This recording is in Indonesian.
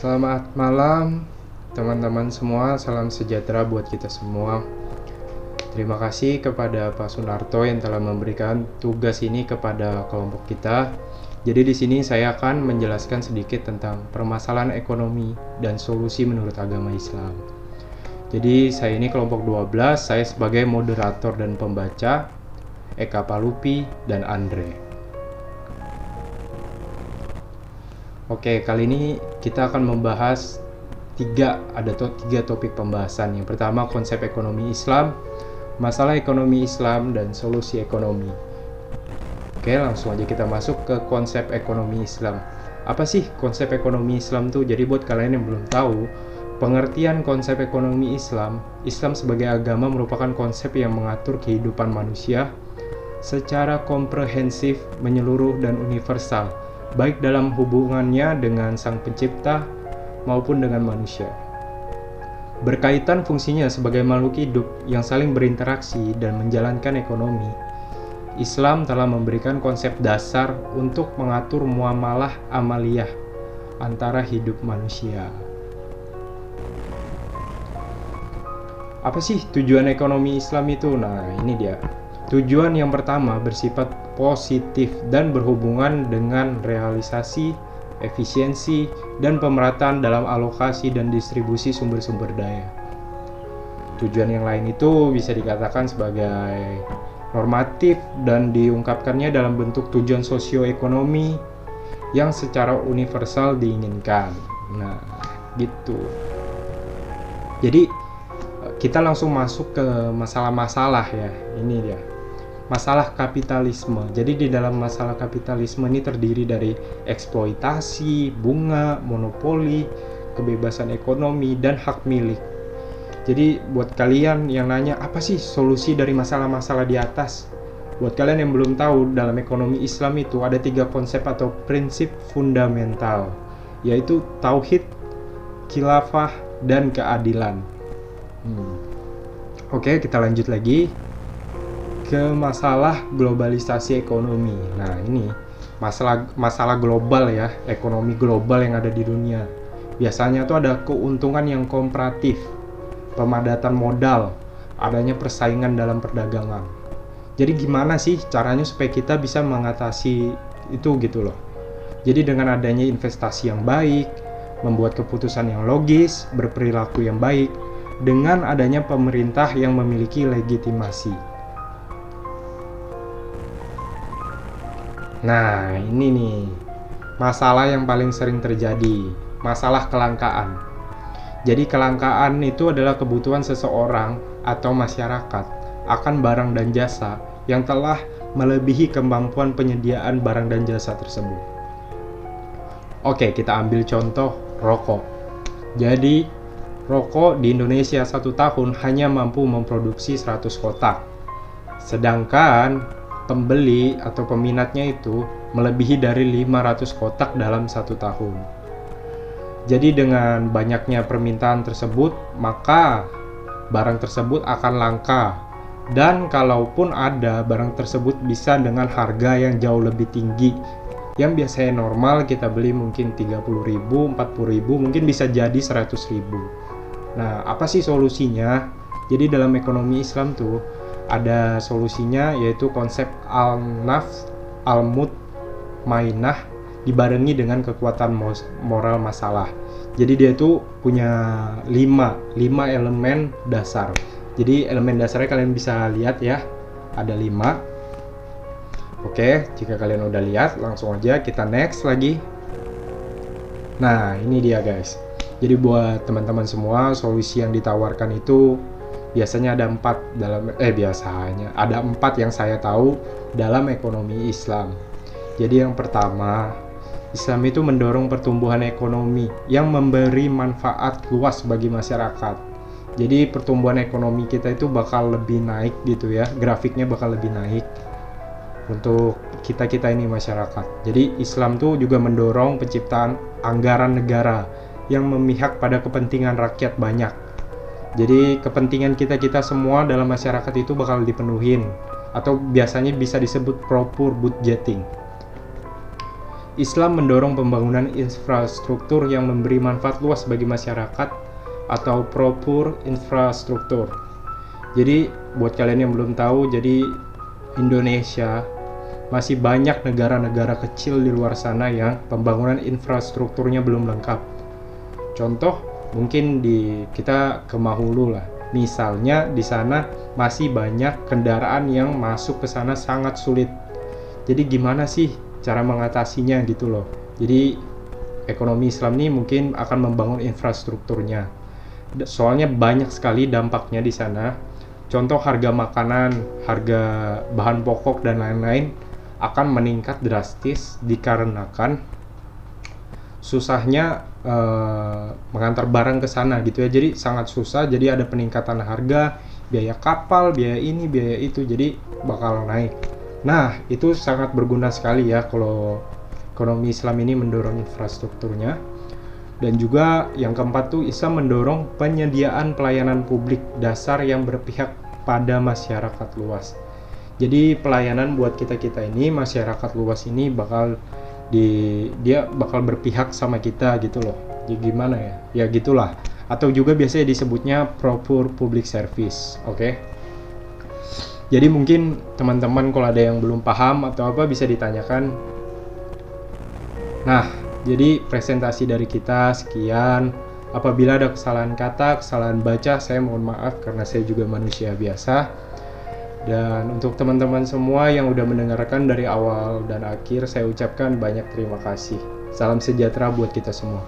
Selamat malam teman-teman semua, salam sejahtera buat kita semua. Terima kasih kepada Pak Sunarto yang telah memberikan tugas ini kepada kelompok kita. Jadi di sini saya akan menjelaskan sedikit tentang permasalahan ekonomi dan solusi menurut agama Islam. Jadi saya ini kelompok 12, saya sebagai moderator dan pembaca, Eka Palupi dan Andre. Oke, kali ini kita akan membahas tiga topik pembahasan. Yang pertama, konsep ekonomi Islam, masalah ekonomi Islam, dan solusi ekonomi. Oke, langsung aja kita masuk ke konsep ekonomi Islam. Apa sih konsep ekonomi Islam tuh? Jadi buat kalian yang belum tahu, pengertian konsep ekonomi Islam, Islam sebagai agama merupakan konsep yang mengatur kehidupan manusia secara komprehensif, menyeluruh, dan universal, baik dalam hubungannya dengan Sang Pencipta maupun dengan manusia. Berkaitan fungsinya sebagai makhluk hidup yang saling berinteraksi dan menjalankan ekonomi, Islam telah memberikan konsep dasar untuk mengatur muamalah amaliyah antara hidup manusia. Apa sih tujuan ekonomi Islam itu? Nah, ini dia. Tujuan yang pertama bersifat positif dan berhubungan dengan realisasi, efisiensi, dan pemerataan dalam alokasi dan distribusi sumber-sumber daya. Tujuan yang lain itu bisa dikatakan sebagai normatif dan diungkapkannya dalam bentuk tujuan sosioekonomi yang secara universal diinginkan. Nah, gitu. Jadi kita langsung masuk ke masalah-masalah ya. Ini dia. Masalah kapitalisme. Jadi di dalam masalah kapitalisme ini terdiri dari eksploitasi, bunga, monopoli, kebebasan ekonomi, dan hak milik. Jadi buat kalian yang nanya apa sih solusi dari masalah-masalah di atas? Buat kalian yang belum tahu, dalam ekonomi Islam itu ada 3 konsep atau prinsip fundamental, yaitu tauhid, khilafah, dan keadilan. Oke, kita lanjut lagi ke masalah globalisasi ekonomi. Nah, ini masalah global ya, ekonomi global yang ada di dunia. Biasanya tuh ada keuntungan yang komparatif, pemadatan modal, adanya persaingan dalam perdagangan. Jadi gimana sih caranya supaya kita bisa mengatasi itu gitu loh. Jadi dengan adanya investasi yang baik, membuat keputusan yang logis, berperilaku yang baik, dengan adanya pemerintah yang memiliki legitimasi. Nah, ini nih masalah yang paling sering terjadi, masalah kelangkaan. Jadi kelangkaan itu adalah kebutuhan seseorang atau masyarakat akan barang dan jasa yang telah melebihi kemampuan penyediaan barang dan jasa tersebut. Oke, kita ambil contoh rokok. Jadi rokok di Indonesia 1 tahun hanya mampu memproduksi 100 kotak. Sedangkan pembeli atau peminatnya itu melebihi dari 500 kotak dalam 1 tahun. Jadi dengan banyaknya permintaan tersebut, maka barang tersebut akan langka. Dan kalaupun ada, barang tersebut bisa dengan harga yang jauh lebih tinggi. Yang biasanya normal kita beli mungkin 30.000, 40.000, mungkin bisa jadi 100.000. Nah, apa sih solusinya? Jadi dalam ekonomi Islam tuh ada solusinya, yaitu konsep al-nafs, al-mutmainah dibarengi dengan kekuatan moral masalah. Jadi dia itu punya 5 elemen dasar. Jadi elemen dasarnya kalian bisa lihat ya, ada 5. Oke, jika kalian udah lihat, langsung aja kita next lagi. Nah, ini dia guys. Jadi buat teman-teman semua, solusi yang ditawarkan itu biasanya ada 4 yang saya tahu dalam ekonomi Islam. Jadi yang pertama, Islam itu mendorong pertumbuhan ekonomi yang memberi manfaat luas bagi masyarakat. Jadi pertumbuhan ekonomi kita itu bakal lebih naik gitu ya, grafiknya bakal lebih naik untuk kita ini masyarakat. Jadi Islam tuh juga mendorong penciptaan anggaran negara yang memihak pada kepentingan rakyat banyak. Jadi kepentingan kita semua dalam masyarakat itu bakal dipenuhin, atau biasanya bisa disebut proper budgeting. Islam mendorong pembangunan infrastruktur yang memberi manfaat luas bagi masyarakat atau pro-poor infrastruktur. Jadi buat kalian yang belum tahu, jadi Indonesia masih banyak negara-negara kecil di luar sana yang pembangunan infrastrukturnya belum lengkap. Contoh mungkin di kita ke Mahulu lah. Misalnya di sana masih banyak kendaraan yang masuk ke sana sangat sulit. Jadi gimana sih cara mengatasinya gitu loh. Jadi ekonomi Islam ini mungkin akan membangun infrastrukturnya. Soalnya banyak sekali dampaknya di sana. Contoh harga makanan, harga bahan pokok dan lain-lain akan meningkat drastis dikarenakan susahnya mengantar barang ke sana gitu ya. Jadi sangat susah, jadi ada peningkatan harga, biaya kapal, biaya ini, biaya itu, jadi bakal naik. Nah, itu sangat berguna sekali ya kalau ekonomi Islam ini mendorong infrastrukturnya. Dan juga yang keempat tuh, Islam mendorong penyediaan pelayanan publik dasar yang berpihak pada masyarakat luas. Jadi pelayanan buat kita-kita ini, masyarakat luas ini dia bakal berpihak sama kita gitu loh. Jadi gimana ya? Ya gitulah. Atau juga biasanya disebutnya proper public service, oke? Jadi mungkin teman-teman kalau ada yang belum paham atau apa bisa ditanyakan. Nah, jadi presentasi dari kita sekian. Apabila ada kesalahan kata, kesalahan baca, saya mohon maaf karena saya juga manusia biasa. Dan untuk teman-teman semua yang udah mendengarkan dari awal dan akhir, saya ucapkan banyak terima kasih. Salam sejahtera buat kita semua.